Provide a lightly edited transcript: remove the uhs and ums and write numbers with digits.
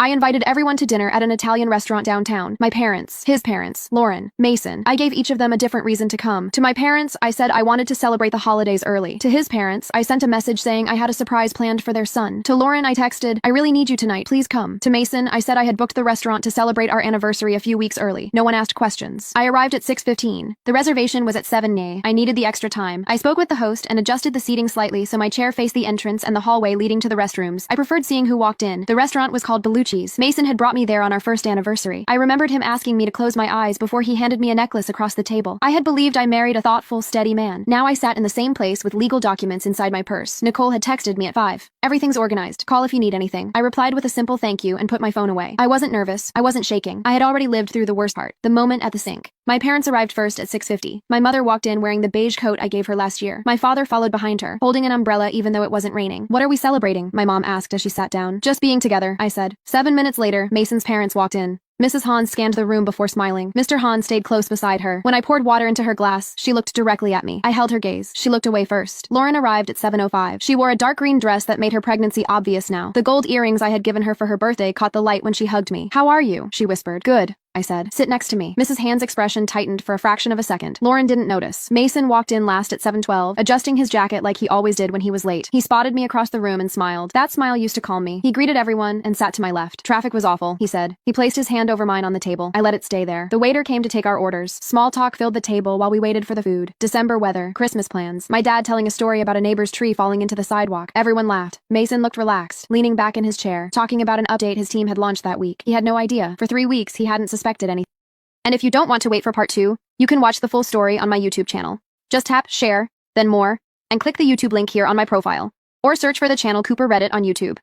I invited everyone to dinner at an Italian restaurant downtown. My parents, his parents, Lauren, Mason. I gave each of them a different reason to come. To my parents, I said I wanted to celebrate the holidays early. To his parents, I sent a message saying I had a surprise planned for their son. To Lauren, I texted, I really need you tonight, please come. To Mason, I said I had booked the restaurant to celebrate our anniversary a few weeks early. No one asked questions. I arrived at 6:15. The reservation was at 7 nay. I needed the extra time. I spoke with the host and adjusted the seating slightly so my chair faced the entrance and the hallway leading to the restrooms. I preferred seeing who walked in. The restaurant was called Bellucci's. Mason had brought me there on our first anniversary. I remembered him asking me to close my eyes before he handed me a necklace across the table. I had believed I married a thoughtful, steady man. Now I sat in the same place with legal documents inside my purse. Nicole had texted me at 5. Everything's organized. Call if you need anything. I replied with a simple thank you and put my phone away. I wasn't nervous. I wasn't shaking. I had already lived through the worst part, the moment at the sink. My parents arrived first at 6:50. My mother walked in wearing the beige coat I gave her last year. My father followed behind her, holding an umbrella even though it wasn't raining. What are we celebrating? My mom asked as she sat down. Just being together, I said. 7 minutes later, Mason's parents walked in. Mrs. Hahn scanned the room before smiling. Mr. Hahn stayed close beside her. When I poured water into her glass, she looked directly at me. I held her gaze. She looked away first. Lauren arrived at 7:05. She wore a dark green dress that made her pregnancy obvious now. The gold earrings I had given her for her birthday caught the light when she hugged me. How are you? She whispered. Good, I said. Sit next to me. Mrs. Hand's expression tightened for a fraction of a second. Lauren didn't notice. Mason walked in last at 7:12, adjusting his jacket like he always did when he was late. He spotted me across the room and smiled. That smile used to calm me. He greeted everyone and sat to my left. Traffic was awful, he said. He placed his hand over mine on the table. I let it stay there. The waiter came to take our orders. Small talk filled the table while we waited for the food. December weather, Christmas plans. My dad telling a story about a neighbor's tree falling into the sidewalk. Everyone laughed. Mason looked relaxed, leaning back in his chair, talking about an update his team had launched that week. He had no idea. For 3 weeks, he hadn't suspected anything. And if you don't want to wait for part 2, you can watch the full story on my YouTube channel. Just tap share, then more, and click the YouTube link here on my profile. Or search for the channel Cooper Reddit on YouTube.